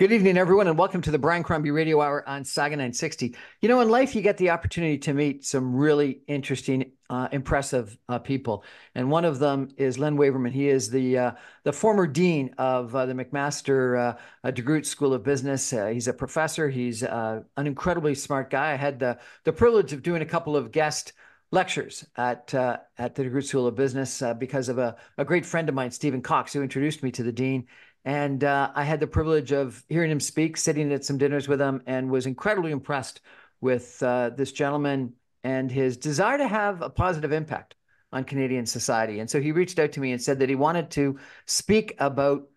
Good evening, everyone, and welcome to the Brian Crombie Radio Hour on Saga 960. You know, in life, you get the opportunity to meet some really interesting, impressive people, and one of them is Len Waverman. He is the former dean of the McMaster DeGroote School of Business. He's a professor. He's an incredibly smart guy. I had the privilege of doing a couple of guest lectures at the DeGroote School of Business because of a great friend of mine, Stephen Cox, who introduced me to the dean. And I had the privilege of hearing him speak, sitting at some dinners with him, and was incredibly impressed with this gentleman and his desire to have a positive impact on Canadian society. And so he reached out to me and said that he wanted to speak about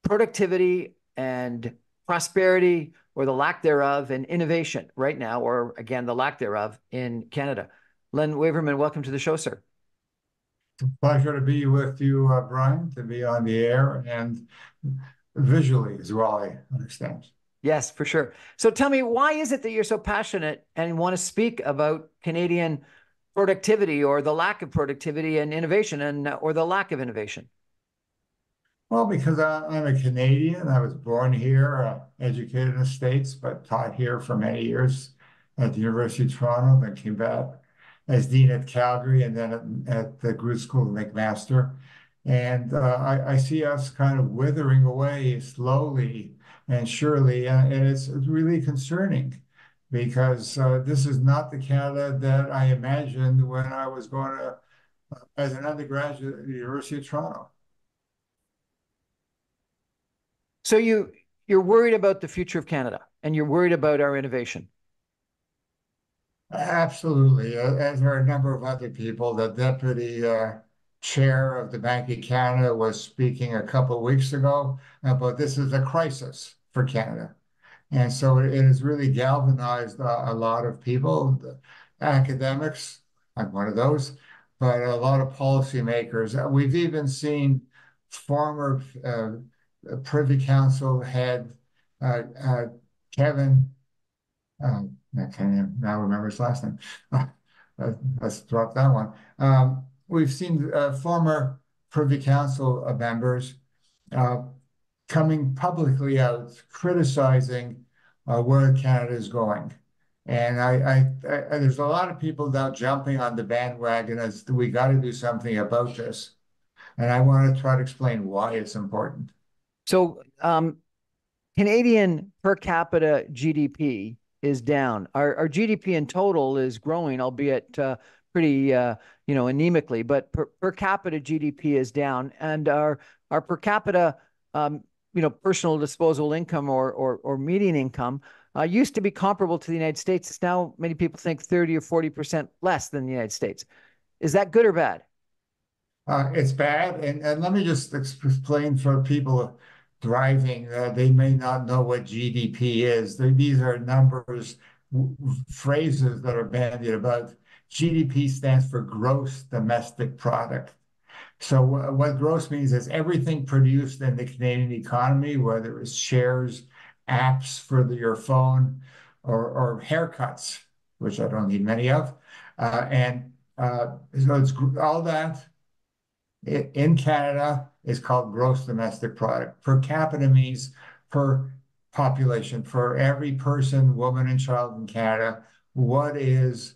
productivity and prosperity, or the lack thereof, and innovation right now, or again, the lack thereof in Canada. Len Waverman, welcome to the show, sir. Pleasure to be with you, Brian, to be on the air and visually as well, I understand. Yes, for sure. So tell me, why is it that you're so passionate and want to speak about Canadian productivity, or the lack of productivity and innovation, and or the lack of innovation? Well, because I'm a Canadian. I was born here, educated in the States, but taught here for many years at the University of Toronto, then came back as dean at Calgary and then at the Groot School of McMaster. And I see us kind of withering away slowly and surely. And it's really concerning because this is not the Canada that I imagined when I was going to, as an undergraduate at the University of Toronto. So you're worried about the future of Canada, and you're worried about our innovation. Absolutely. As there are a number of other people, the deputy chair of the Bank of Canada was speaking a couple of weeks ago about this is a crisis for Canada. And so it has really galvanized a lot of people, the academics, I'm one of those, but a lot of policymakers. We've even seen former Privy Council head Kevin. I can't now remember his last name. Let's drop that one. We've seen former Privy Council members uh, coming publicly out criticizing where Canada is going. And there's a lot of people now jumping on the bandwagon as we got to do something about this. And I want to try to explain why it's important. So Canadian per capita GDP is down. Our GDP in total is growing, albeit pretty anemically, but per capita GDP is down, and our per capita personal disposable income, or median income, used to be comparable to the United States. It's now, many people think, 30 or 40% less than the United States. Is that good or bad? It's bad. And let me just explain for people driving, they may not know what GDP is. These are numbers, phrases that are bandied about. GDP stands for gross domestic product. So what gross means is everything produced in the Canadian economy, whether it's shares, apps for your phone, or haircuts, which I don't need many of. So it's all that in Canada is called gross domestic product. Per capita means per population, for every person, woman, and child in Canada, what is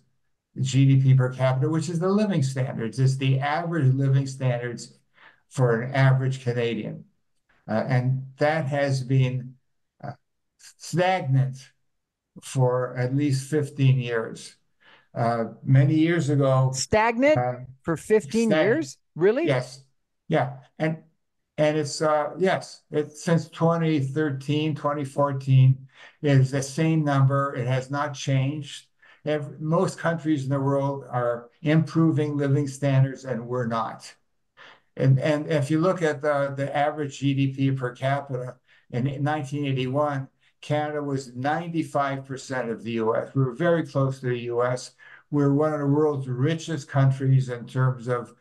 GDP per capita, which is the living standards. It's the average living standards for an average Canadian. And that has been stagnant for at least 15 years. Many years ago, Stagnant uh, for 15 stagnant. years? Really? Yes. Yeah. And it's yes, it's since 2013, 2014 is the same number. It has not changed. Most countries in the world are improving living standards, and we're not. And if you look at the average GDP per capita in 1981, Canada was 95% of the US. We were very close to the US. We're one of the world's richest countries in terms of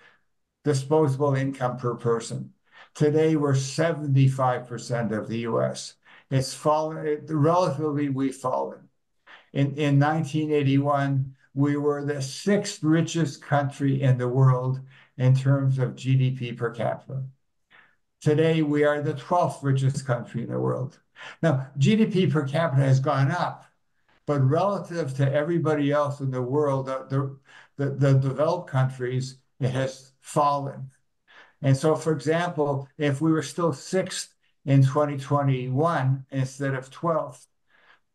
disposable income per person. Today, we're 75% of the US. It's fallen, relatively, we've fallen. In 1981, we were the sixth richest country in the world in terms of GDP per capita. Today, we are the 12th richest country in the world. Now, GDP per capita has gone up, but relative to everybody else in the world, the developed countries, it has fallen. And so, for example, if we were still sixth in 2021 instead of 12th,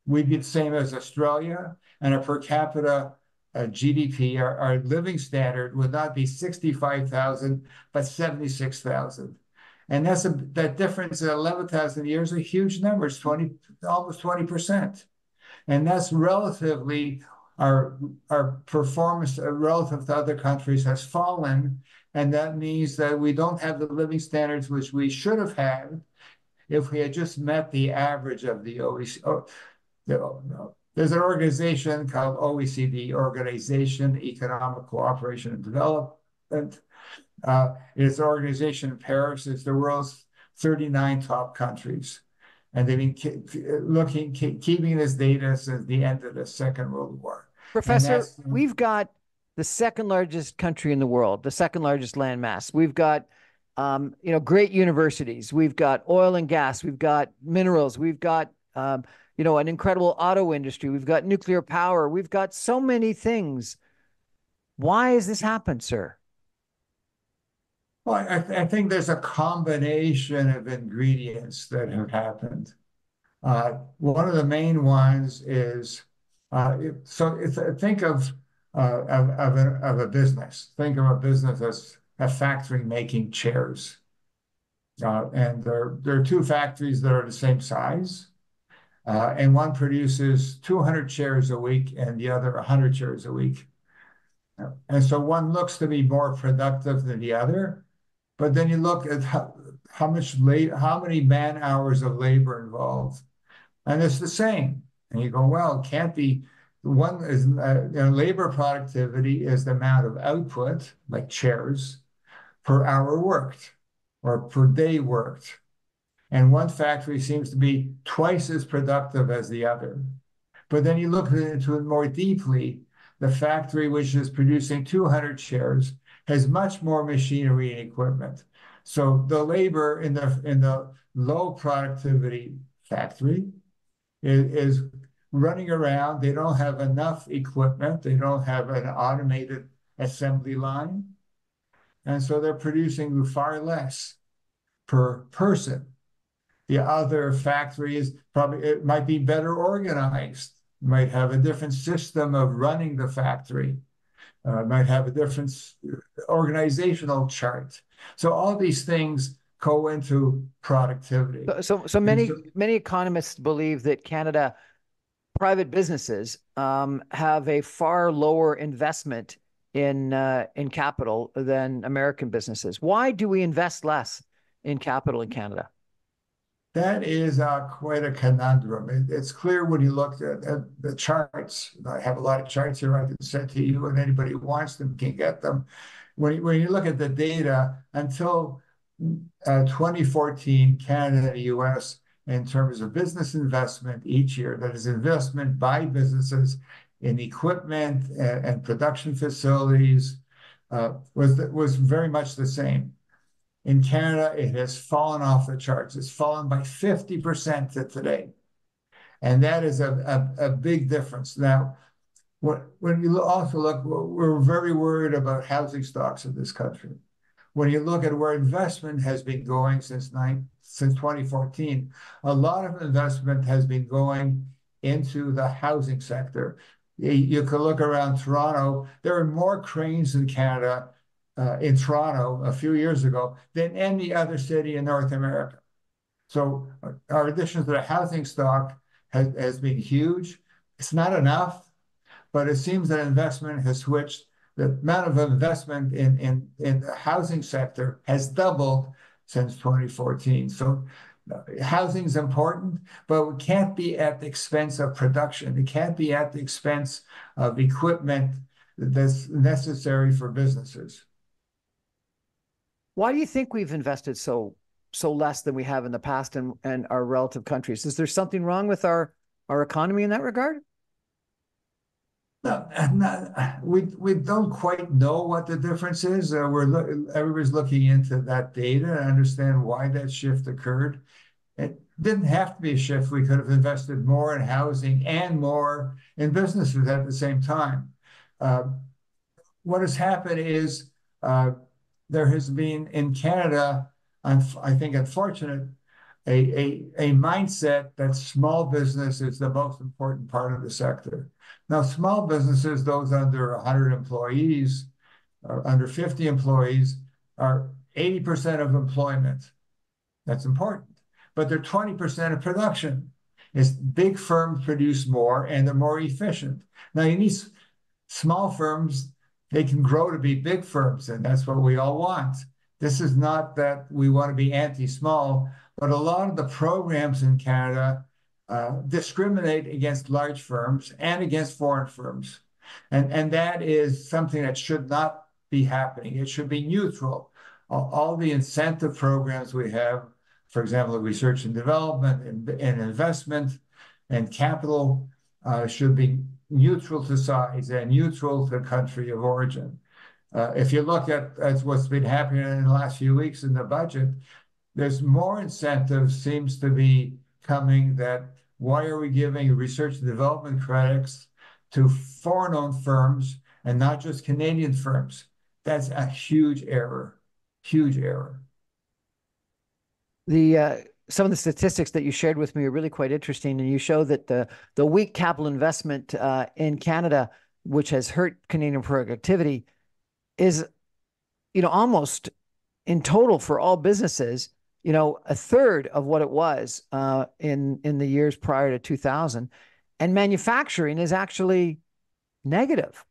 we'd be the same as Australia, and our per capita GDP, our living standard would not be 65,000, but 76,000. And that difference in 11,000 years is a huge number. It's almost 20%. And that's relatively our performance relative to other countries has fallen. And that means that we don't have the living standards which we should have had if we had just met the average of the OECD. There's an organization called OECD, Organization Economic Cooperation and Development. It's an organization in Paris. It's the world's 39 top countries. And they've been keeping this data since the end of the Second World War. Professor, we've got the second largest country in the world, the second largest landmass. We've got, great universities. We've got oil and gas. We've got minerals. We've got, an incredible auto industry. We've got nuclear power. We've got so many things. Why has this happened, sir? Well, I think there's a combination of ingredients that have happened. One of the main ones is think of a business. Think of a business as a factory making chairs, and there are two factories that are the same size, and one produces 200 chairs a week, and the other 100 chairs a week. And so one looks to be more productive than the other, but then you look at how many man hours of labor involved, and it's the same. And you go, well, it can't be. One is labor productivity is the amount of output, like chairs, per hour worked or per day worked. And one factory seems to be twice as productive as the other. But then you look into it more deeply, the factory which is producing 200 chairs has much more machinery and equipment. So the labor in the low productivity factory is running around. They don't have enough equipment. They don't have an automated assembly line. And so they're producing far less per person. The other factory it might be better organized, might have a different system of running the factory, might have a different organizational chart. So all these things go into productivity. So many economists believe that Canada private businesses have a far lower investment in capital than American businesses. Why do we invest less in capital in Canada? That is quite a conundrum. It's clear when you look at the charts. I have a lot of charts here I can send to you, and anybody who wants them can get them. When you look at the data, until 2014, Canada and the US, in terms of business investment each year, that is investment by businesses in equipment and production facilities, was very much the same. In Canada, it has fallen off the charts. It's fallen by 50% to today. And that is a big difference. Now, when you also look, we're very worried about housing stocks in this country. When you look at where investment has been going since 2014, a lot of investment has been going into the housing sector. You could look around Toronto. There are more cranes in Canada in Toronto a few years ago than any other city in North America. So our addition to the housing stock has been huge. It's not enough, but it seems that investment has switched. The amount of investment in the housing sector has doubled since 2014. So housing is important, but it can't be at the expense of production. It can't be at the expense of equipment that's necessary for businesses. Why do you think we've invested so less than we have in the past and our relative countries? Is there something wrong with our economy in that regard? No, we don't quite know what the difference is. Everybody's looking into that data and understand why that shift occurred. It didn't have to be a shift. We could have invested more in housing and more in businesses at the same time. Uh, what has happened is there has been in Canada, I think, unfortunate, a mindset that small business is the most important part of the sector. Now, small businesses, those under 100 employees or under 50 employees, are 80% of employment. That's important. But they're 20% of production. Is big firms produce more and they're more efficient. Now, you need small firms, they can grow to be big firms, and that's what we all want. This is not that we want to be anti-small, but a lot of the programs in Canada discriminate against large firms and against foreign firms. And that is something that should not be happening. It should be neutral. All the incentive programs we have, for example, research and development and investment and capital should be neutral to size and neutral to country of origin. If you look at what's been happening in the last few weeks in the budget, there's more incentive seems to be coming that why are we giving research and development credits to foreign-owned firms and not just Canadian firms? That's a huge error, huge error. Some of the statistics that you shared with me are really quite interesting, and you show that the weak capital investment in Canada, which has hurt Canadian productivity, is almost in total for all businesses, a third of what it was in the years prior to 2000, and manufacturing is actually negative.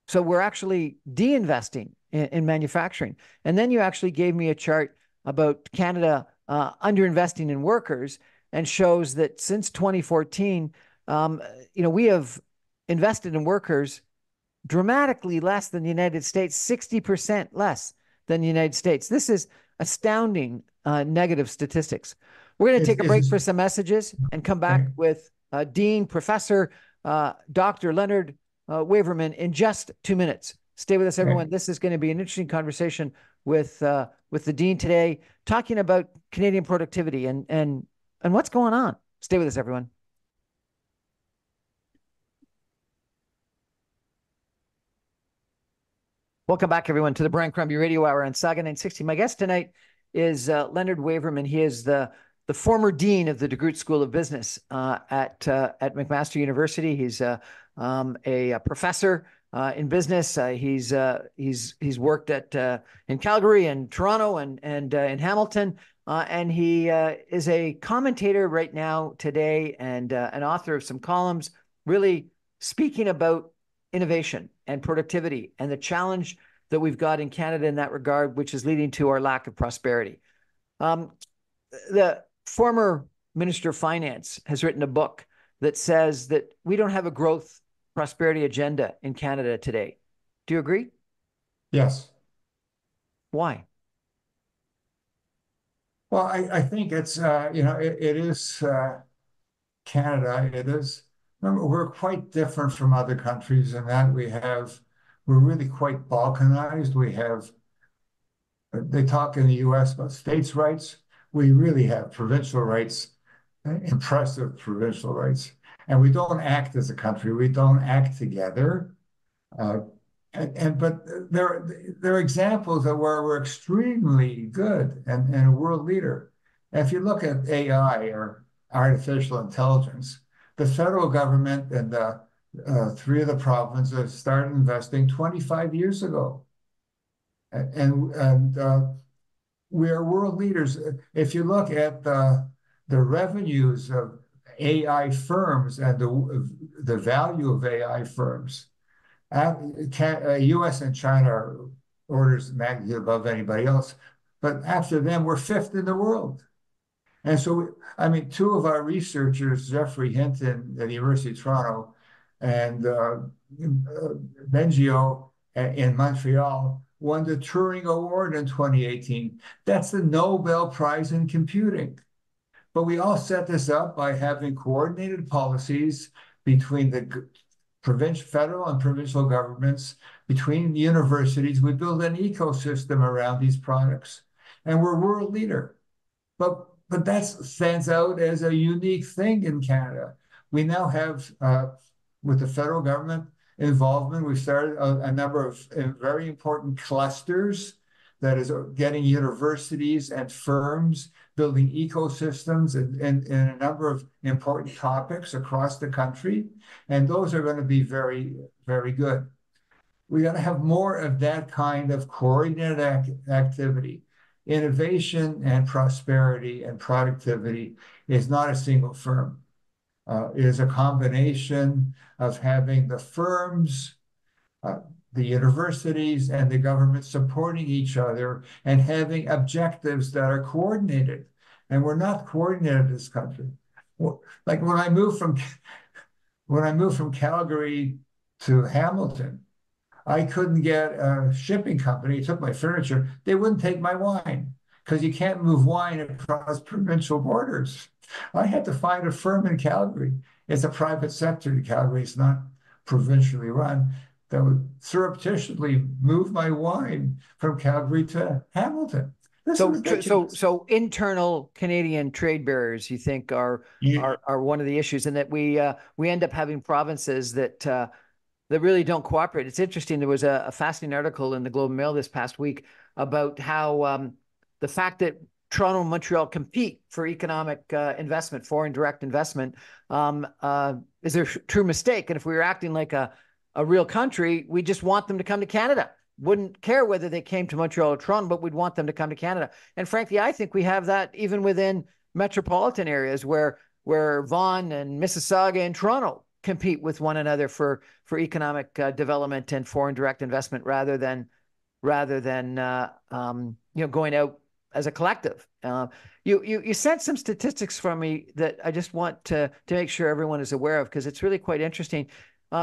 So we're actually de-investing in manufacturing. And then you actually gave me a chart about Canada underinvesting in workers, and shows that since 2014, we have invested in workers dramatically less than the United States, 60% less than the United States. This is astounding negative statistics. We're going to take a break for some messages and come back with Dean, Professor, Dr. Leonard Waverman in just 2 minutes. Stay with us, everyone. This is going to be an interesting conversation with the Dean today, talking about Canadian productivity and what's going on. Stay with us, everyone. Welcome back, everyone, to the Brian Crombie Radio Hour on Saga 960. My guest tonight is Leonard Waverman. He is the former dean of the DeGroote School of Business at McMaster University. He's a professor in business. He's worked in Calgary and Toronto and in Hamilton, and he is a commentator right now today and an author of some columns, really speaking about innovation and productivity and the challenge that we've got in Canada in that regard, which is leading to our lack of prosperity. The former Minister of Finance has written a book that says that we don't have a growth prosperity agenda in Canada today. Do you agree? Yes. Why? Well, I think it's, it is Canada. It is, remember, we're quite different from other countries in that we're really quite balkanized. They talk in the US about states' rights. We really have provincial rights, impressive provincial rights. And we don't act as a country. We don't act together. But there are examples of where we're extremely good and a world leader. And if you look at AI or artificial intelligence, the federal government and three of the provinces started investing 25 years ago. And we are world leaders. If you look at the revenues of AI firms and the value of AI firms, US and China are orders of magnitude above anybody else. But after them, we're fifth in the world. And so, two of our researchers, Jeffrey Hinton at the University of Toronto and Bengio in Montreal, won the Turing Award in 2018. That's the Nobel Prize in computing. But we all set this up by having coordinated policies between the federal and provincial governments, between universities. We build an ecosystem around these products, and we're world leader. But but that stands out as a unique thing in Canada. We now have, with the federal government involvement, we've started a number of very important clusters that is getting universities and firms building ecosystems in a number of important topics across the country. And those are going to be very, very good. We got to have more of that kind of coordinated activity. Innovation and prosperity and productivity is not a single firm. It is a combination of having the firms, uh, the universities, and the government supporting each other and having objectives that are coordinated. And we're not coordinated in this country. Like when I moved from Calgary to Hamilton, I couldn't get a shipping company. It took my furniture. They wouldn't take my wine because you can't move wine across provincial borders. I had to find a firm in Calgary. It's a private sector in Calgary. It's not provincially run. That would surreptitiously move my wine from Calgary to Hamilton. This is ridiculous. So internal Canadian trade barriers, you think, are one of the issues, and that we end up having provinces that really don't cooperate. It's interesting. There was a fascinating article in the Globe and Mail this past week about how the fact that Toronto and Montreal compete for economic investment, foreign direct investment, is a true mistake. And if we were acting like a real country, we just want them to come to Canada. Wouldn't care whether they came to Montreal or Toronto, but we'd want them to come to Canada. And frankly, I think we have that even within metropolitan areas where Vaughan and Mississauga and Toronto compete with one another for economic development and foreign direct investment rather than going out as a collective. You sent some statistics from me that I just want to make sure everyone is aware of, because it's really quite interesting.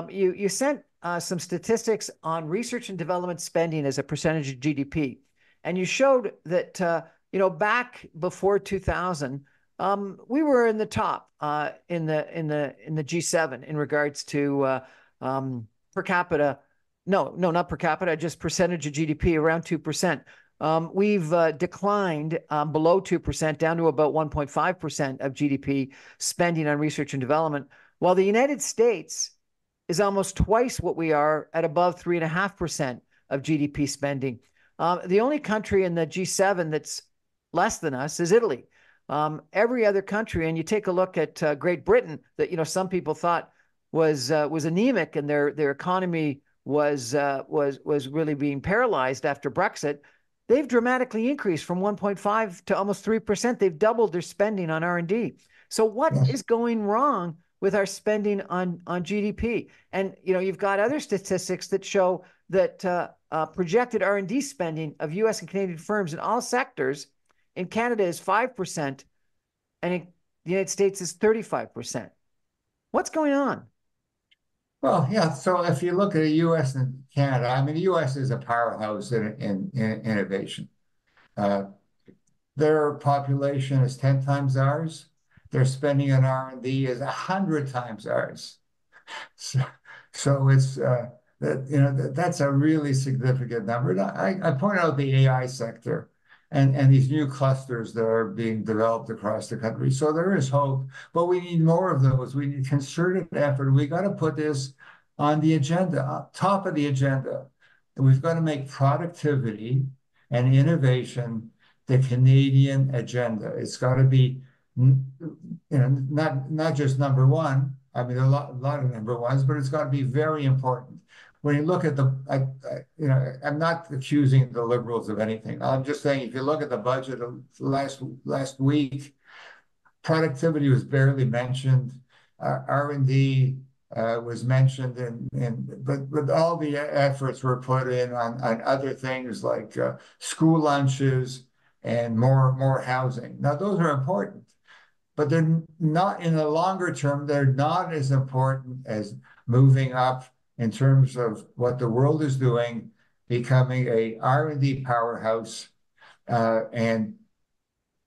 You sent some statistics on research and development spending as a percentage of GDP, and you showed that back before 2000, we were in the top in the G7 in regards to per capita. No, not per capita, just percentage of GDP, around 2%. We've declined below 2%, down to about 1.5% of GDP spending on research and development, while the United States is almost twice what we are, at above 3.5% of GDP spending. The only country in the G7 that's less than us is Italy. Every other country, and you take a look at Great Britain, that some people thought was anemic, and their economy was really being paralyzed after Brexit. They've dramatically increased from 1.5 to almost 3%. They've doubled their spending on R&D. So what is going wrong with our spending on GDP? And you've got other statistics that show that projected R&D spending of U.S. and Canadian firms in all sectors in Canada is 5%, and in the United States is 35%. What's going on? Well, yeah. So if you look at the U.S. and Canada, I mean, the U.S. is a powerhouse in innovation. Their population is 10 times ours. Their spending on R&D is 100 times ours. So it's that's a really significant number. And I point out the AI sector and these new clusters that are being developed across the country. So there is hope, but we need more of those. We need concerted effort. We got to put this on the agenda, top of the agenda. We've got to make productivity and innovation the Canadian agenda. It's got to be, not just number one. I mean, a lot of number ones, but it's got to be very important. When you look at I'm not accusing the Liberals of anything. I'm just saying, if you look at the budget of last week, productivity was barely mentioned. R&D was mentioned, but all the efforts were put in on other things like school lunches and more housing. Now, those are important, but they're not, in the longer term, they're not as important as moving up in terms of what the world is doing, becoming a R&D powerhouse, and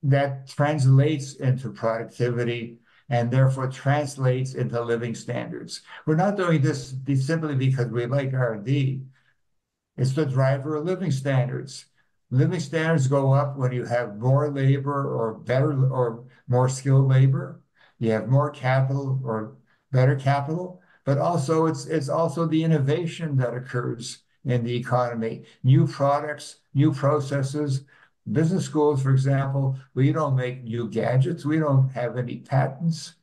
that translates into productivity and therefore translates into living standards. We're not doing this simply because we like R&D. It's the driver of living standards. living standards go up when you have more labor or better or more skilled labor. You have more capital or better capital, but also it's also the innovation that occurs in the economy, new products, new processes. Business schools, for example, we don't make new gadgets. We don't have any patents.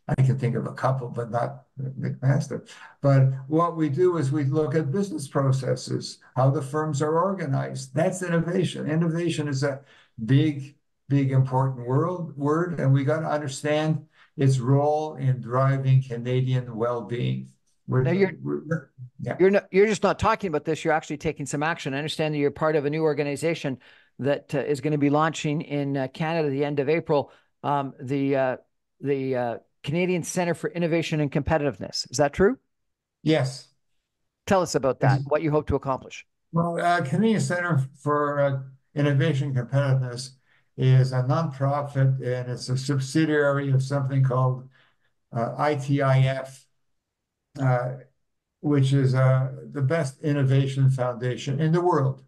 I can think of a couple, but not McMaster. But what we do is we look at business processes, how the firms are organized. That's innovation. Innovation is a big, big, important word, and we got to understand its role in driving Canadian well-being. Now Yeah. you're just not talking about this. You're actually taking some action. I understand that you're part of a new organization that is going to be launching in Canada at the end of April. The Canadian Center for Innovation and Competitiveness. Is that true? Yes. Tell us about that. What you hope to accomplish. Well, Canadian Center for Innovation and Competitiveness is a nonprofit, and it's a subsidiary of something called ITIF, which is the best innovation foundation in the world.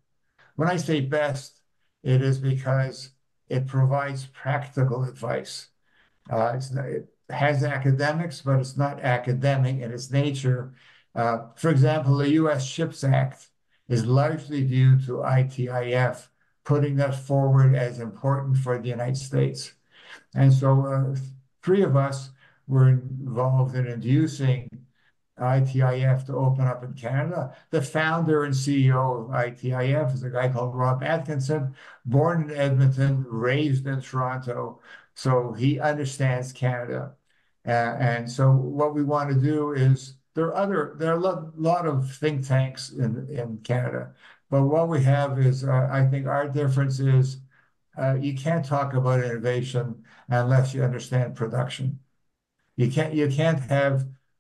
When I say best, it is because it provides practical advice. It has academics, but it's not academic in its nature. For example, the U.S. CHIPS Act is largely due to ITIF putting that forward as important for the United States. And so three of us were involved in inducing ITIF to open up in Canada. The founder and CEO of ITIF is a guy called Rob Atkinson, born in Edmonton, raised in Toronto. So he understands Canada. And so what we want to do is there are a lot of think tanks in Canada. But what we have is, I think our difference is you can't talk about innovation unless you understand production. You can't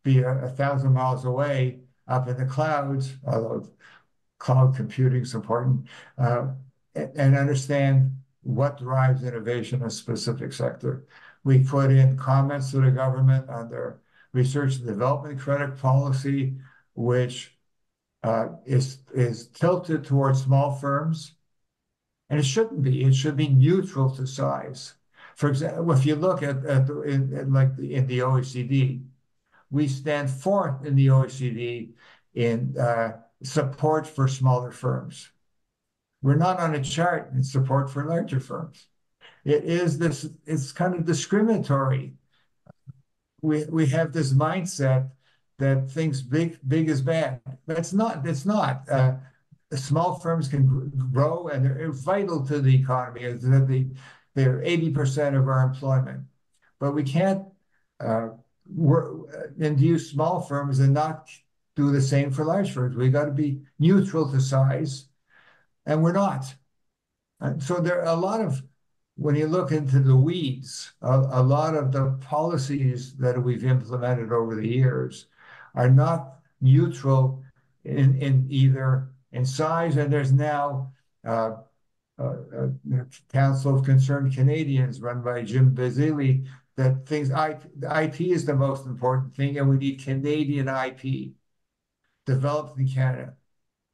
be 1,000 miles away up in the clouds, although cloud computing is important, and understand what drives innovation in a specific sector. We put in comments to the government on their research and development credit policy, which is tilted towards small firms, and it shouldn't be. It should be neutral to size. For example, if you look at in the OECD, we stand fourth in the OECD in support for smaller firms. We're not on a chart in support for larger firms. It's kind of discriminatory. We have this mindset that thinks big is bad. But it's not. Small firms can grow, and they're vital to the economy. They're 80% of our employment. But we can't induce small firms and not do the same for large firms. We got to be neutral to size, and we're not. And so there are a lot of, when you look into the weeds, a lot of the policies that we've implemented over the years are not neutral in either in size, and there's now Council of Concerned Canadians run by Jim Basile that thinks IP is the most important thing, and we need Canadian IP developed in Canada.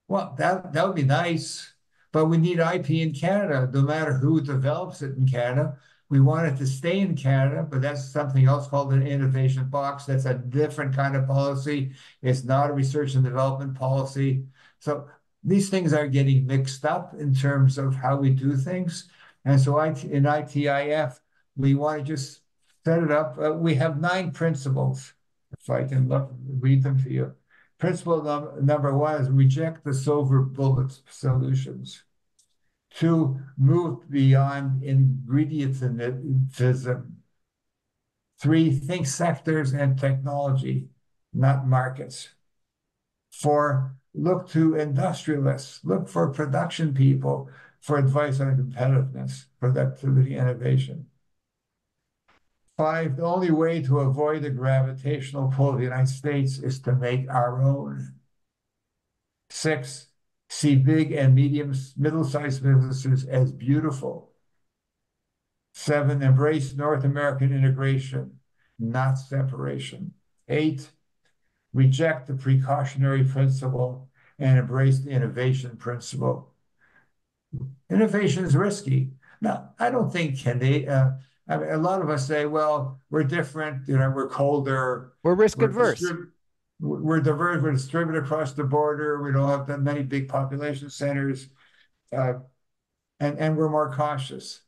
Well, that would be nice, but we need IP in Canada, no matter who develops it in Canada. We want it to stay in Canada, but that's something else called an innovation box. That's a different kind of policy. It's not a research and development policy. So these things are getting mixed up in terms of how we do things. And so in ITIF, we want to just set it up. We have 9 principles, if I can read them to you. Principle number 1 is reject the silver bullet solutions. 2, move beyond ingredientism. 3, think sectors and technology, not markets. 4, look to industrialists, look for production people for advice on competitiveness, productivity, innovation. 5, the only way to avoid the gravitational pull of the United States is to make our own. 6, see big and middle-sized businesses as beautiful. 7, embrace North American integration, not separation. 8, reject the precautionary principle and embrace the innovation principle. Innovation is risky. Now, I don't think I mean, a lot of us say, well, we're different, we're colder, We're risk we're adverse. we're diverse, we're distributed across the border, we don't have that many big population centers, uh, and we're more cautious.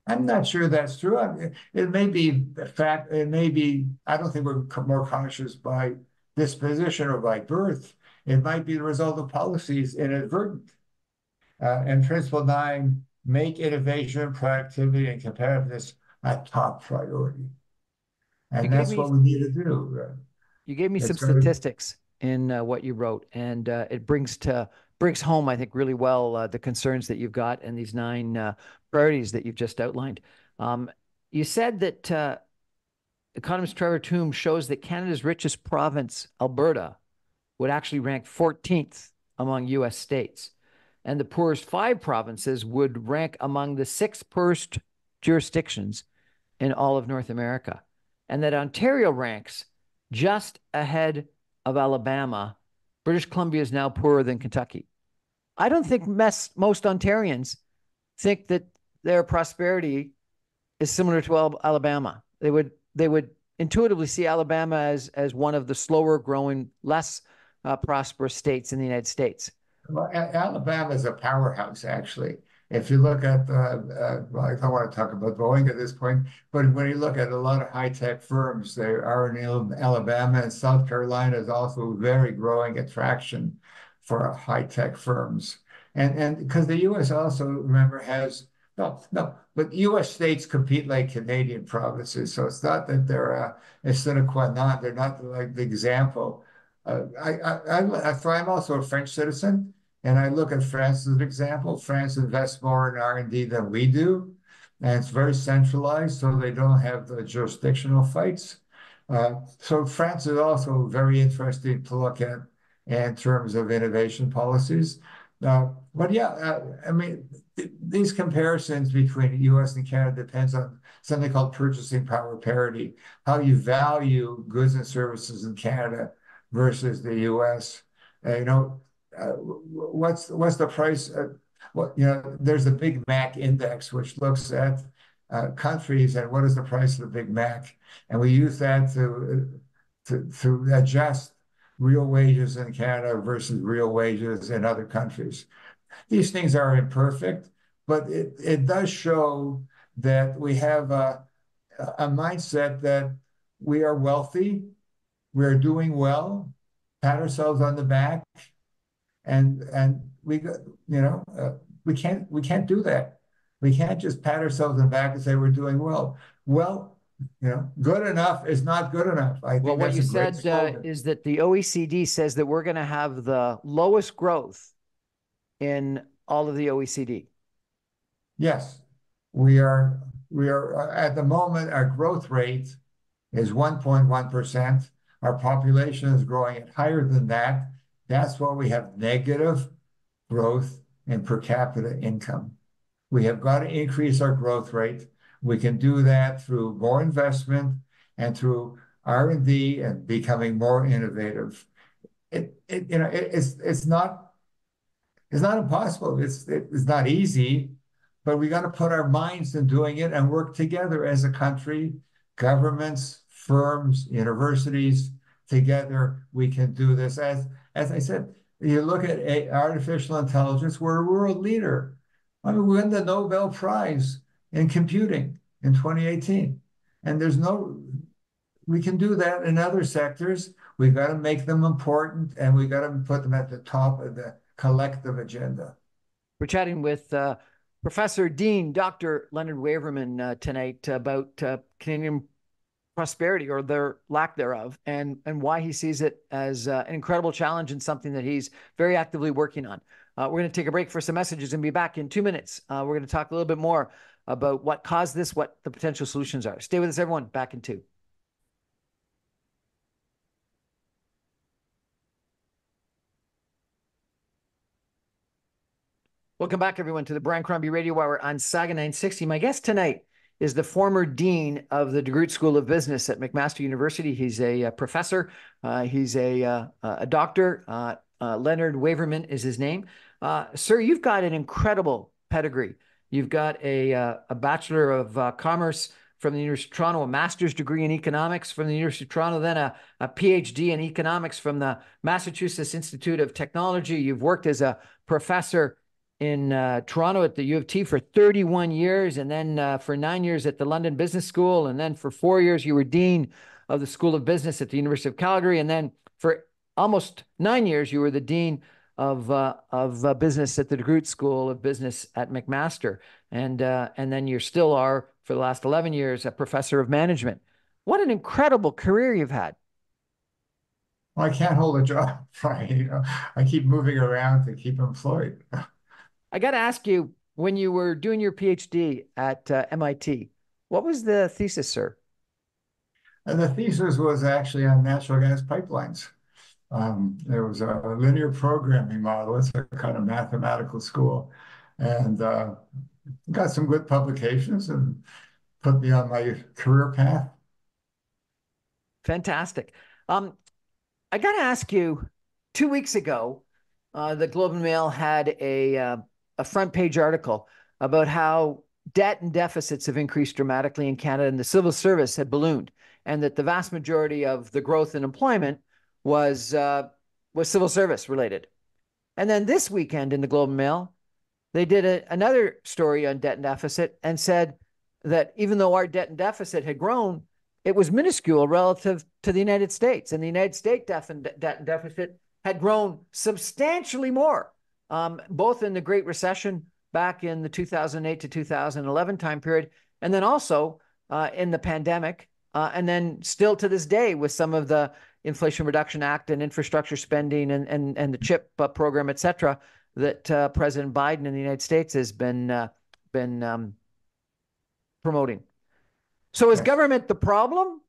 I'm not sure that's true. It may be a fact, it may be, I don't think we're more cautious by disposition or by birth. It might be the result of policies inadvertent. And Principle 9, make innovation, productivity, and competitiveness a top priority. You And gave that's me what we need to do. you gave me some It's got to, statistics in what you wrote, and it brings home, I think, really well the concerns that you've got and these nine priorities that you've just outlined. Um, you said that economist Trevor Tombe shows that Canada's richest province, Alberta, would actually rank 14th among U.S. states, and the poorest five provinces would rank among the six poorest jurisdictions in all of North America, and that Ontario ranks just ahead of Alabama. British Columbia is now poorer than Kentucky. I don't think most Ontarians think that their prosperity is similar to Alabama. They would intuitively see Alabama as one of the slower growing, less prosperous states in the United States. well, Alabama is a powerhouse, actually. If you look at, well, I don't want to talk about Boeing at this point, but when you look at a lot of high-tech firms, they are in Alabama, and South Carolina is also very growing attraction for high-tech firms. And because the U.S. also, remember, has, no, but U.S. states compete like Canadian provinces. So it's not that they're a sine qua non. They're not like the example. So I'm also a French citizen. And I look at France as an example. France invests more in R&D than we do, and it's very centralized, so they don't have the jurisdictional fights. So France is also very interesting to look at in terms of innovation policies. But yeah, I mean, these comparisons between the U.S. and Canada depends on something called purchasing power parity, how you value goods and services in Canada versus the U.S. What's the price? There's the Big Mac index, which looks at countries and what is the price of the Big Mac, and we use that to adjust real wages in Canada versus real wages in other countries. These things are imperfect, but it does show that we have a mindset that we are wealthy, we're doing well, pat ourselves on the back, and we can't do that. We can't just pat ourselves on the back and say we're doing well. Well, good enough is not good enough. I Well, think what that's you a great said slogan. is that the OECD says that we're going to have the lowest growth in all of the OECD. Yes, we are at the moment, our growth rate is 1.1%. Our population is growing at higher than that. That's why we have negative growth in per capita income. We have got to increase our growth rate. We can do that through more investment and through R&D and becoming more innovative. It's not impossible. It's not easy, but we got to put our minds in doing it and work together as a country, governments, firms, universities. Together, we can do this. As I said, you look at artificial intelligence, we're a world leader. I mean, we won the Nobel Prize in computing in 2018. And we can do that in other sectors. We've got to make them important, and we've got to put them at the top of the collective agenda. We're chatting with Professor Dean Dr. Leonard Waverman tonight about Canadian prosperity or their lack thereof, and why he sees it as an incredible challenge and something that he's very actively working on. We're going to take a break for some messages and be back in 2 minutes. We're going to talk a little bit more about what caused this, what the potential solutions are. Stay with us, everyone. Back in 2. Welcome back, everyone, to the Brian Crombie Radio Hour on Saga 960. My guest tonight is the former dean of the DeGroote School of Business at McMaster University. He's a professor. He's a doctor. Leonard Waverman is his name. Sir, you've got an incredible pedigree. You've got a Bachelor of Commerce from the University of Toronto, a master's degree in economics from the University of Toronto, then a PhD in economics from the Massachusetts Institute of Technology. You've worked as a professor in Toronto at the U of T for 31 years, and then for 9 years at the London Business School, and then for 4 years you were dean of the School of Business at the University of Calgary, and then for almost 9 years you were the dean of business at the DeGroote School of Business at McMaster, and then you still are for the last 11 years a professor of management. What an incredible career you've had! Well, I can't hold a job, right? I keep moving around to keep employed. I got to ask you, when you were doing your PhD at MIT, what was the thesis, sir? And the thesis was actually on natural gas pipelines. There was a linear programming model. It's a kind of mathematical school, and got some good publications and put me on my career path. Fantastic. I got to ask you, 2 weeks ago, the Globe and Mail had a front page article about how debt and deficits have increased dramatically in Canada and the civil service had ballooned, and that the vast majority of the growth in employment was civil service related. And then this weekend in the Globe and Mail, they did another story on debt and deficit and said that even though our debt and deficit had grown, it was minuscule relative to the United States. And the United States debt and deficit had grown substantially more, both in the Great Recession back in the 2008 to 2011 time period, and then also in the pandemic, and then still to this day with some of the Inflation Reduction Act and infrastructure spending and the CHIP program, et cetera, that President Biden in the United States has been promoting. So is Yes. government the problem,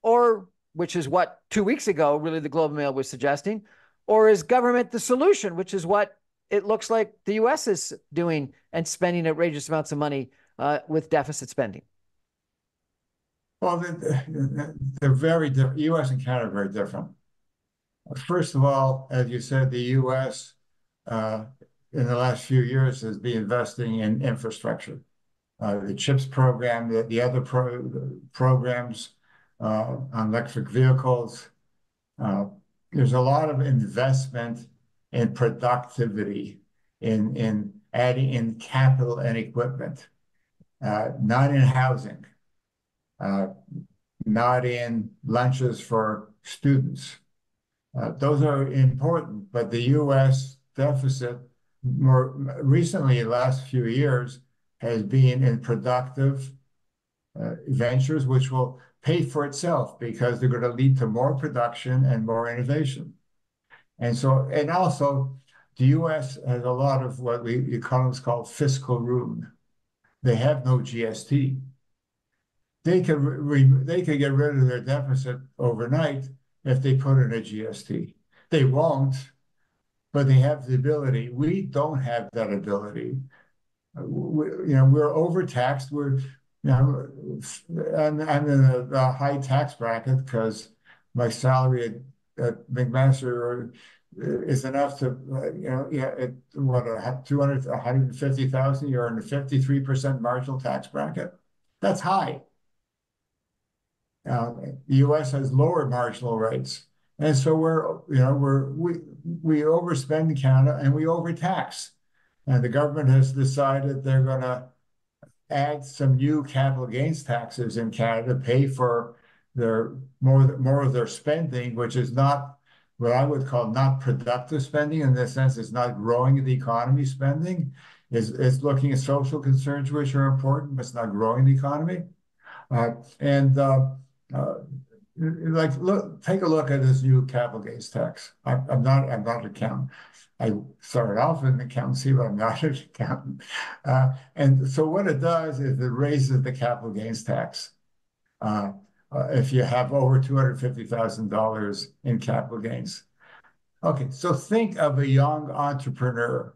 or which is what 2 weeks ago really the Globe and Mail was suggesting, or is government the solution, which is what it looks like the U.S. is doing and spending outrageous amounts of money with deficit spending? Well, they're very different. U.S. and Canada are very different. First of all, as you said, the U.S. Uh, in the last few years has been investing in infrastructure. The CHIPS program, the other programs on electric vehicles. Uh, there's a lot of investment in productivity, in adding in capital and equipment, not in housing, uh, not in lunches for students. Those are important, but the U.S. deficit more recently, in the last few years, has been in productive ventures, which will pay for itself because they're going to lead to more production and more innovation. And so, and also, the U.S. has a lot of what we economists call fiscal room. They have no GST. They could get rid of their deficit overnight if they put in a GST. They won't, but they have the ability. We don't have that ability. We're overtaxed. I'm in a high tax bracket because my salary at McMaster is enough to, what, 200, 150,000, you're in a 53% marginal tax bracket. That's high. The U.S. has lower marginal rates. And so we overspend in Canada and we overtax. And the government has decided they're going to add some new capital gains taxes in Canada to pay for their more of their spending, which is not what I would call not productive spending, in the sense it's not growing the economy spending. It's looking at social concerns which are important, but it's not growing the economy. And take a look at this new capital gains tax. I'm not an accountant. I started off in accountancy, but I'm not an accountant. And so what it does is it raises the capital gains tax if you have over $250,000 in capital gains. Okay, so think of a young entrepreneur.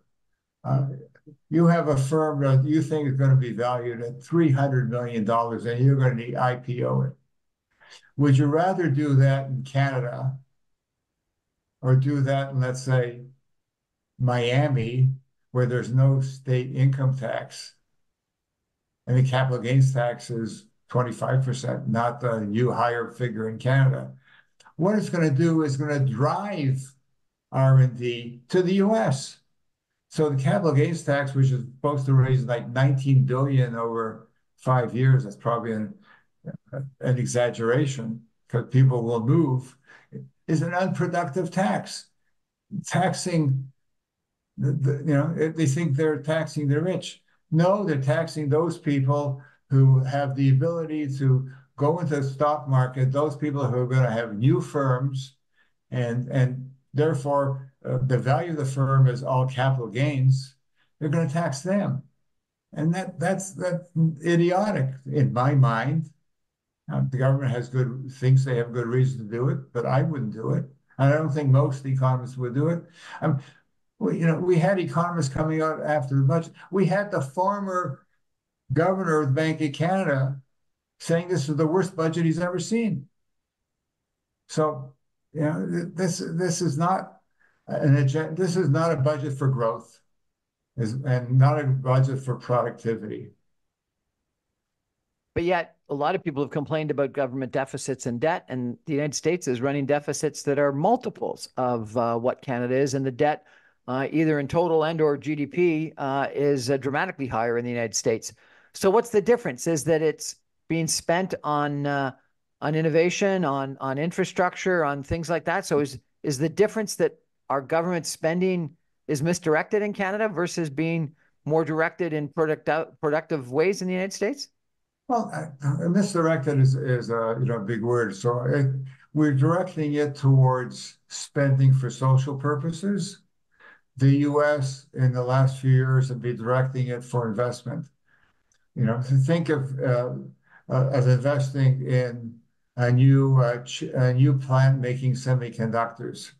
You have a firm that you think is going to be valued at $300 million and you're going to IPO it. Would you rather do that in Canada or do that in, let's say, Miami, where there's no state income tax, and the capital gains tax is 25%, not the new higher figure in Canada. What it's going to do is going to drive R&D to the US. So the capital gains tax, which is supposed to raise like 19 billion over 5 years, that's probably an exaggeration because people will move, is an unproductive tax. Taxing they think they're taxing the rich. No, they're taxing those people who have the ability to go into the stock market, those people who are going to have new firms, and therefore the value of the firm is all capital gains. They're going to tax them, and that's idiotic in my mind. The government thinks they have good reason to do it, but I wouldn't do it. And I don't think most economists would do it. We had economists coming out after the budget. We had the former governor of the Bank of Canada saying this is the worst budget he's ever seen. So, this is not an agenda. This is not a budget for growth, and not a budget for productivity. But yet, a lot of people have complained about government deficits and debt, and the United States is running deficits that are multiples of what Canada is, and the debt, either in total and or GDP, is dramatically higher in the United States. So, what's the difference? Is that it's being spent on innovation, on infrastructure, on things like that. So, is the difference that our government spending is misdirected in Canada versus being more directed in productive ways in the United States? Well, misdirected is a big word. So we're directing it towards spending for social purposes. The U.S. in the last few years have been directing it for investment. To think of investing in a new plant making semiconductors.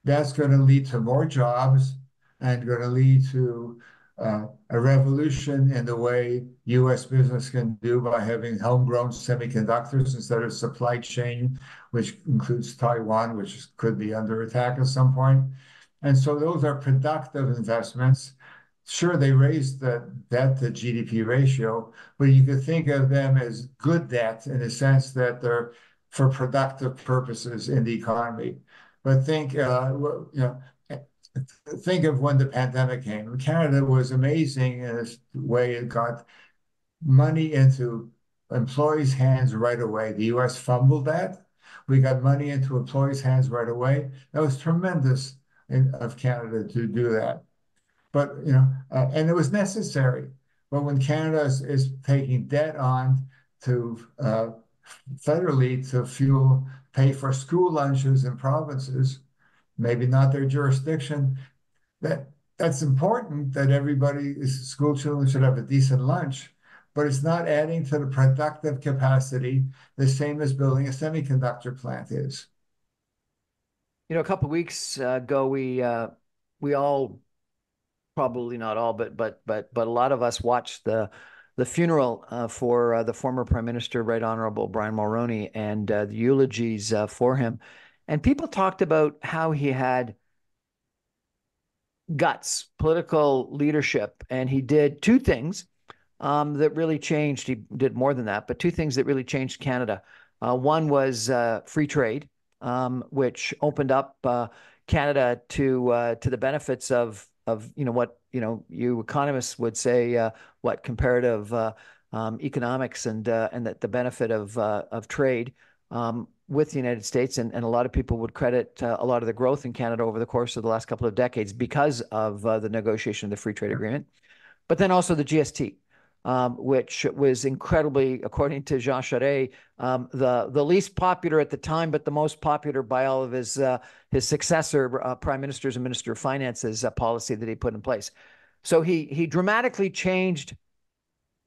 That's going to lead to more jobs and going to lead to a revolution in the way U.S. business can do by having homegrown semiconductors instead of supply chain, which includes Taiwan, which could be under attack at some point. And so those are productive investments. Sure, they raise the debt to GDP ratio, but you could think of them as good debt in the sense that they're for productive purposes in the economy. But think of when the pandemic came. Canada was amazing in this way. It got money into employees' hands right away. The U.S. fumbled that. We got money into employees' hands right away. That was tremendous of Canada to do that. But, and it was necessary. But when Canada is taking debt on to federally to pay for school lunches in provinces, maybe not their jurisdiction, that's important that school children should have a decent lunch, but it's not adding to the productive capacity the same as building a semiconductor plant is. A couple of weeks ago, we all, probably not all, but a lot of us watched the funeral for the former Prime Minister, Right Honorable Brian Mulroney, and the eulogies for him. And people talked about how he had guts, political leadership, and he did two things that really changed. He did more than that, but two things that really changed Canada. One was free trade, which opened up Canada to the benefits of what you economists would say what comparative economics and that the benefit of trade with the United States, and a lot of people would credit a lot of the growth in Canada over the course of the last couple of decades because of the negotiation of the free trade agreement, but then also the GST. Which was incredibly, according to Jean Charest, the least popular at the time, but the most popular by all of his successor prime ministers and minister of finances policy that he put in place. So he dramatically changed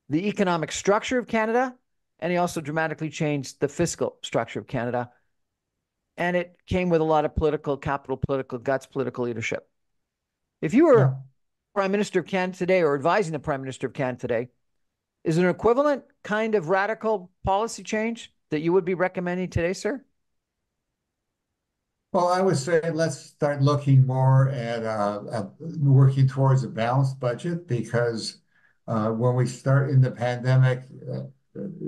the economic structure of Canada, and he also dramatically changed the fiscal structure of Canada. And it came with a lot of political capital, political guts, political leadership. If you were Prime Minister of Canada today, or advising the Prime Minister of Canada today, is there an equivalent kind of radical policy change that you would be recommending today, sir? Well, I would say let's start looking more at working towards a balanced budget because when we start in the pandemic,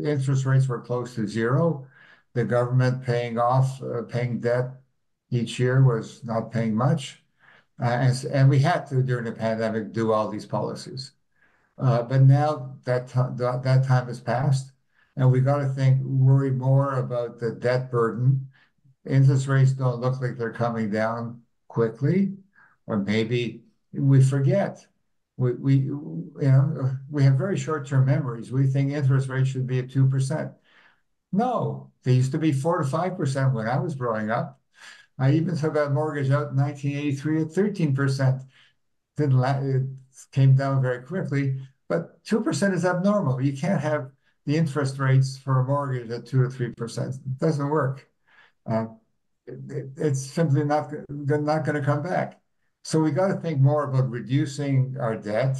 interest rates were close to zero. The government paying debt each year was not paying much. And we had to, during the pandemic, do all these policies. But now that time has passed, and we got to worry more about the debt burden. Interest rates don't look like they're coming down quickly, or maybe we forget. We have very short-term memories. We think interest rates should be at 2%. No, they used to be 4 to 5% when I was growing up. I even took a mortgage out in 1983 at 13%. It came down very quickly, but 2% is abnormal. You can't have the interest rates for a mortgage at 2 to 3%. It doesn't work. Uh, it's simply not going to come back. So we got to think more about reducing our debt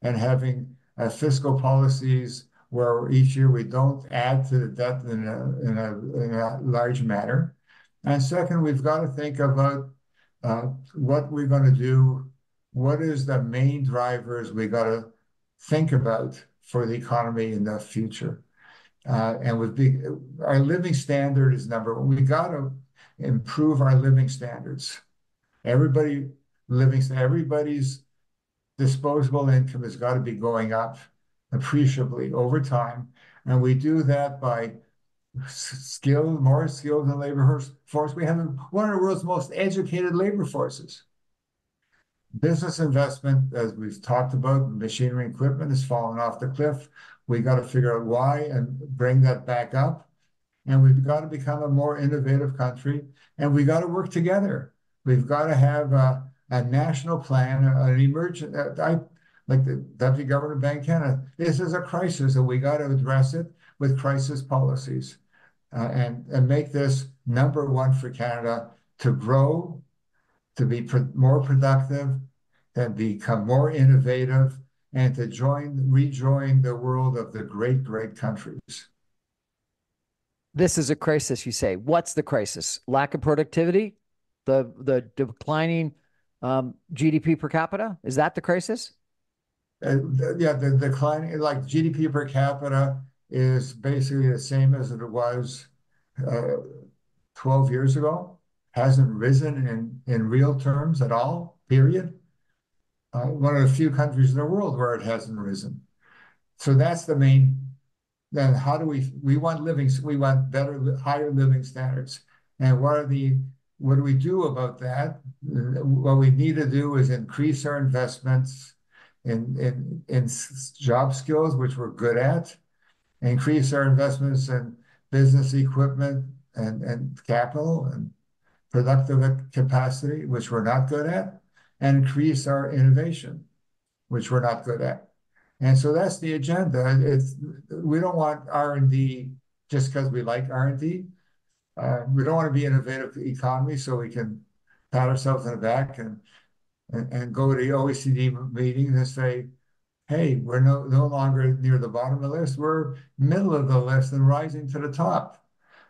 and having fiscal policies where each year we don't add to the debt in a large manner. And second, we've got to think about what we're going to do. What is the main drivers we got to think about for the economy in the future? And our living standard is number one. We got to improve our living standards. Everybody's disposable income has got to be going up appreciably over time. And we do that by more skilled in the labor force. We have one of the world's most educated labor forces. Business investment, as we've talked about, machinery and equipment has fallen off the cliff. We got to figure out why and bring that back up. And we've got to become a more innovative country, and we got to work together. We've got to have a national plan, an emergent. Like the Deputy Governor of Bank Canada, this is a crisis, and we got to address it with crisis policies, and make this number one for Canada to grow, to be more productive, and become more innovative, and to rejoin the world of the great, great countries. This is a crisis, you say. What's the crisis? Lack of productivity? The declining GDP per capita? Is that the crisis? Yeah, the declining, like GDP per capita is basically the same as it was 12 years ago. Hasn't risen in real terms at all, period. One of the few countries in the world where it hasn't risen. So that's the main. Then how do we want better, higher living standards. And what do we do about that? What we need to do is increase our investments in job skills, which we're good at, increase our investments in business equipment and capital and productive capacity, which we're not good at, and increase our innovation, which we're not good at. And so that's the agenda. We don't want R&D just because we like R&D. We don't want to be an innovative economy so we can pat ourselves on the back and go to the OECD meeting and say, hey, we're no longer near the bottom of the list. We're middle of the list and rising to the top.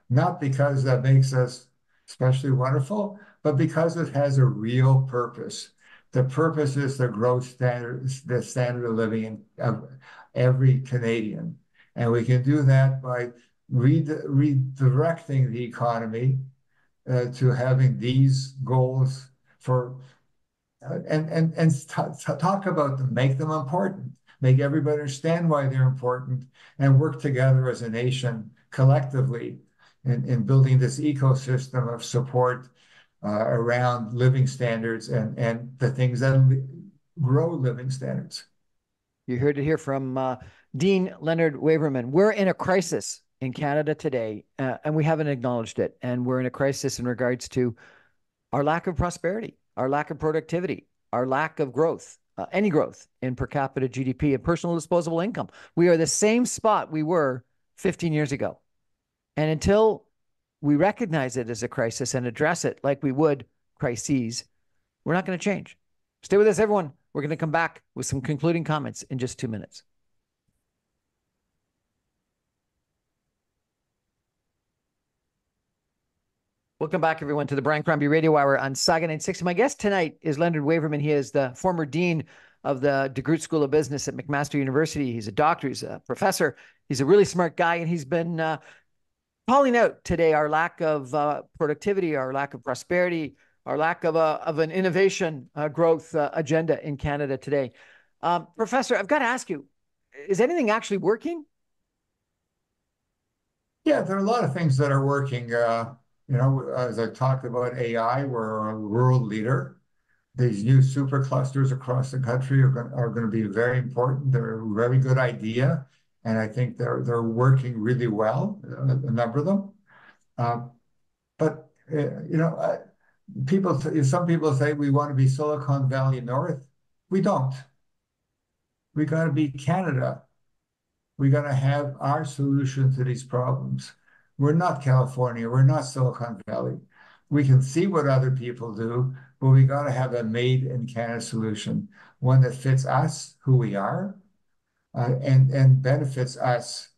Not because that makes us especially wonderful, but because it has a real purpose. The purpose is to grow the standard of living of every Canadian. And we can do that by redirecting the economy to having these goals and talk about them, make them important, make everybody understand why they're important, and work together as a nation collectively in building this ecosystem of support around living standards and the things that grow living standards. You heard it here from Dean Leonard Waverman. We're in a crisis in Canada today, and we haven't acknowledged it. And we're in a crisis in regards to our lack of prosperity, our lack of productivity, our lack of growth, any growth in per capita GDP and personal disposable income. We are the same spot we were 15 years ago. And until we recognize it as a crisis and address it like we would crises, we're not going to change. Stay with us, everyone. We're going to come back with some concluding comments in just 2 minutes. Welcome back, everyone, to the Brian Crombie Radio Hour on Saga 960. My guest tonight is Leonard Waverman. He is the former dean of the DeGroote School of Business at McMaster University. He's a doctor, he's a professor, he's a really smart guy, and he's been calling out today our lack of productivity, our lack of prosperity, our lack of an innovation growth agenda in Canada today. Professor, I've got to ask you, is anything actually working? Yeah, there are a lot of things that are working. As I talked about AI, we're a world leader. These new superclusters across the country are going to be very important. They're a very good idea, and I think they're working really well, a number of them. But some people say we want to be Silicon Valley North. We don't. We got to be Canada. We got to have our solution to these problems. We're not California. We're not Silicon Valley. We can see what other people do, but we got to have a made in Canada solution, one that fits us, who we are, and benefits us.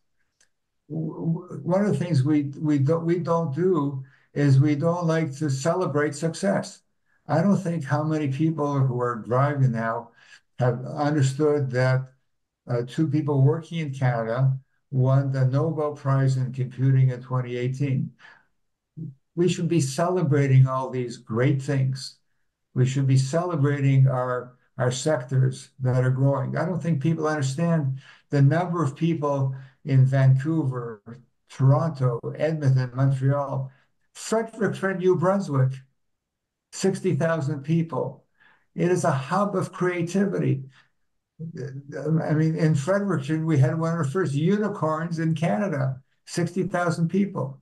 One of the things we don't do is we don't like to celebrate success. I don't think how many people who are driving now have understood that two people working in Canada won the Nobel Prize in Computing in 2018. We should be celebrating all these great things. We should be celebrating our sectors that are growing. I don't think people understand the number of people in Vancouver, Toronto, Edmonton, Montreal, Fredericton, New Brunswick, 60,000 people. It is a hub of creativity. I mean, in Fredericton, we had one of the first unicorns in Canada, 60,000 people.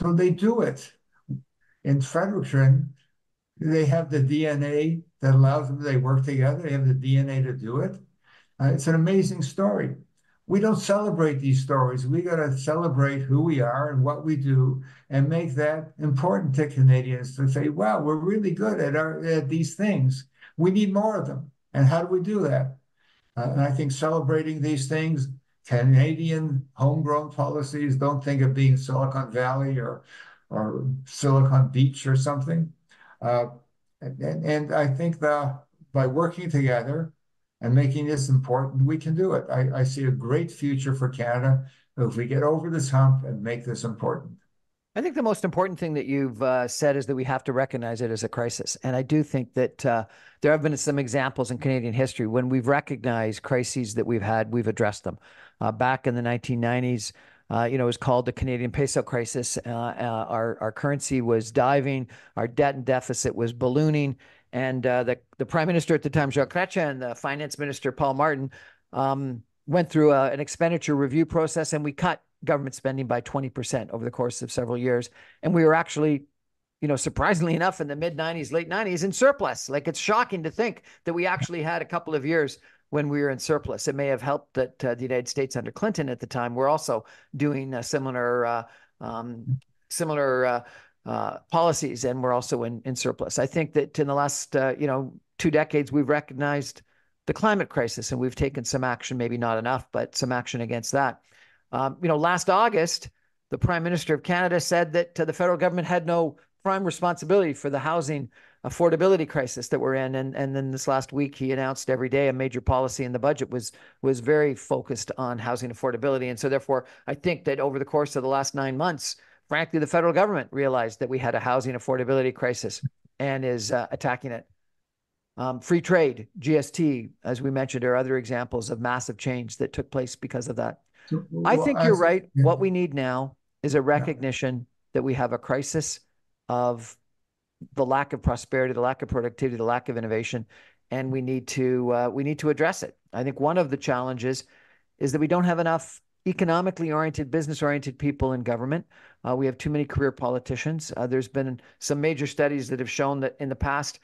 So they do it. In Fredericton, they have the DNA that allows them, they work together, they have the DNA to do it. It's an amazing story. We don't celebrate these stories. We got to celebrate who we are and what we do and make that important to Canadians to say, wow, we're really good at these things. We need more of them. And how do we do that? And I think celebrating these things, Canadian homegrown policies, don't think of being Silicon Valley or Silicon Beach or something. And I think that by working together and making this important, we can do it. I see a great future for Canada if we get over this hump and make this important. I think the most important thing that you've said is that we have to recognize it as a crisis. And I do think that there have been some examples in Canadian history when we've recognized crises that we've had, we've addressed them. Back in the 1990s, it was called the Canadian peso crisis. Our currency was diving, our debt and deficit was ballooning, and the prime minister at the time, Jacques Chrétien, and the finance minister, Paul Martin, went through an expenditure review process, and we cut government spending by 20% over the course of several years. And we were actually, surprisingly enough, in the mid-90s, late 90s, in surplus. Like, it's shocking to think that we actually had a couple of years when we were in surplus. It may have helped that the United States under Clinton at the time were also doing similar policies, and we're also in surplus. I think that in the last 2 decades, we've recognized the climate crisis, and we've taken some action, maybe not enough, but some action against that. Last August, the Prime Minister of Canada said that the federal government had no prime responsibility for the housing affordability crisis that we're in. And then this last week, he announced every day a major policy in the budget was very focused on housing affordability. And so therefore, I think that over the course of the last 9 months, frankly, the federal government realized that we had a housing affordability crisis and is attacking it. Free trade, GST, as we mentioned, are other examples of massive change that took place because of that. I think you're right. Yeah. What we need now is a recognition that we have a crisis of the lack of prosperity, the lack of productivity, the lack of innovation, and we need to address it. I think one of the challenges is that we don't have enough economically oriented, business oriented people in government. We have too many career politicians. There's been some major studies that have shown that in the past,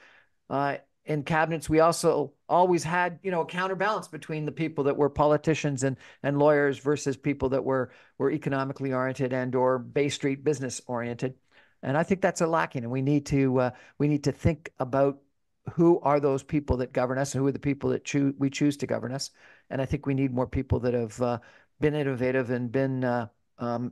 in cabinets, we also always had, a counterbalance between the people that were politicians and lawyers versus people that were economically oriented and or Bay Street business oriented. And I think that's a lacking. And we need to think about who are those people that govern us and who are the people that we choose to govern us. And I think we need more people that have been innovative and been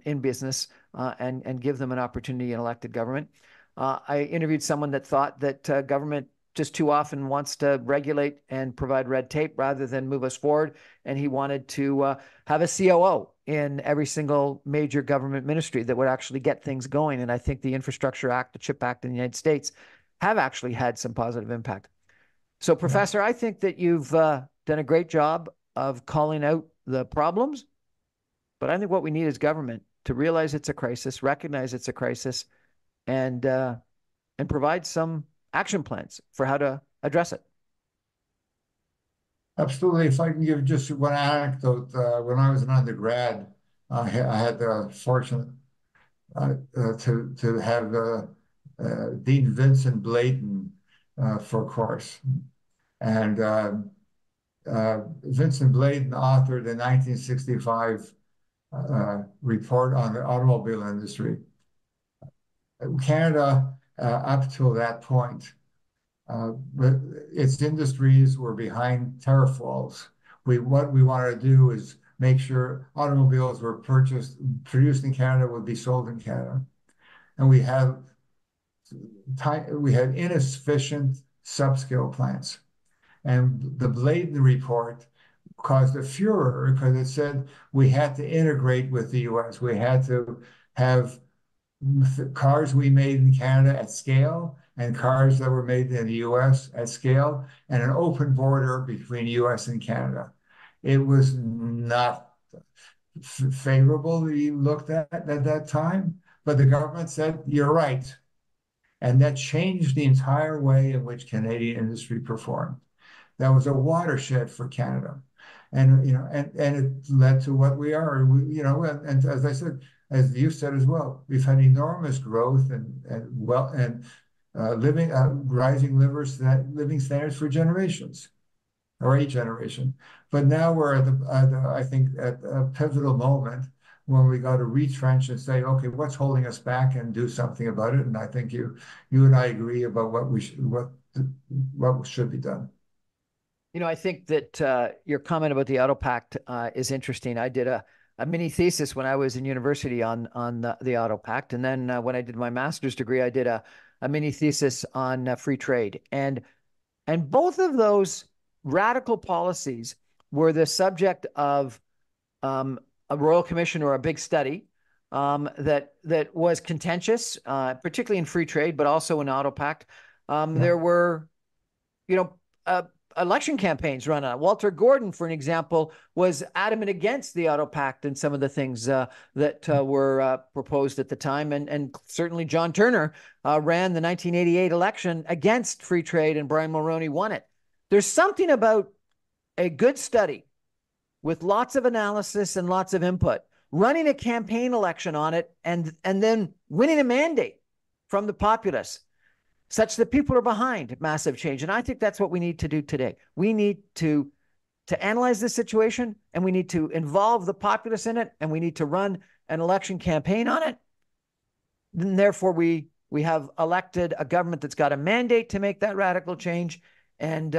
in business and give them an opportunity in elected government. I interviewed someone that thought that government just too often wants to regulate and provide red tape rather than move us forward. And he wanted to have a COO in every single major government ministry that would actually get things going. And I think the Infrastructure Act, the CHIP Act in the United States have actually had some positive impact. So, Professor, I think that you've done a great job of calling out the problems, but I think what we need is government to realize it's a crisis, recognize it's a crisis, and provide some action plans for how to address it. Absolutely. If I can give just one anecdote, when I was an undergrad, I had the fortune to have Dean Vincent Blayton for a course. And Vincent Blayton authored a 1965 report on the automobile industry. Canada, up till that point, its industries were behind tariff walls. What we wanted to do is make sure automobiles were produced in Canada, would be sold in Canada. And we had insufficient subscale plants. And the Blayton report caused a furor because it said we had to integrate with the US. We had to have cars we made in Canada at scale and cars that were made in the US at scale and an open border between US and Canada. It was not favorably looked at that time, but the government said, you're right. And that changed the entire way in which Canadian industry performed. That was a watershed for Canada. And, and it led to what we are, and as I said, as you said as well, we've had enormous growth and rising living standards for generations, or a generation. But now we're I think at a pivotal moment when we got to retrench and say, okay, what's holding us back and do something about it. And I think you and I agree about what should be done. I think that your comment about the Auto Pact is interesting. I did a mini thesis when I was in university on the Auto Pact. And then when I did my master's degree, I did a mini thesis on free trade. And both of those radical policies were the subject of a Royal Commission or a big study that was contentious, particularly in free trade, but also in Auto Pact. There were, election campaigns run on it. Walter Gordon, for an example, was adamant against the Auto Pact and some of the things that were proposed at the time. And certainly John Turner ran the 1988 election against free trade, and Brian Mulroney won it. There's something about a good study with lots of analysis and lots of input, running a campaign election on it, and then winning a mandate from the populace, such that people are behind massive change. And I think that's what we need to do today. We need to analyze this situation, and we need to involve the populace in it, and we need to run an election campaign on it. And therefore, we have elected a government that's got a mandate to make that radical change, and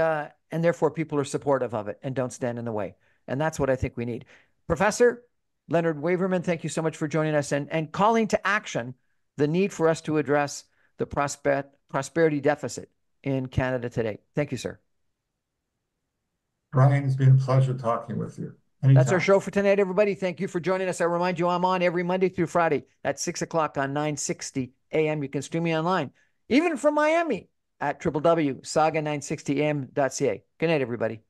therefore people are supportive of it and don't stand in the way. And that's what I think we need. Professor Leonard Waverman, thank you so much for joining us and calling to action the need for us to address the prosperity deficit in Canada today. Thank you, sir. Brian, it's been a pleasure talking with you. Anytime. That's our show for tonight, everybody. Thank you for joining us. I remind you, I'm on every Monday through Friday at 6 o'clock on 960 a.m. You can stream me online, even from Miami, at www.saga960am.ca. Good night, everybody.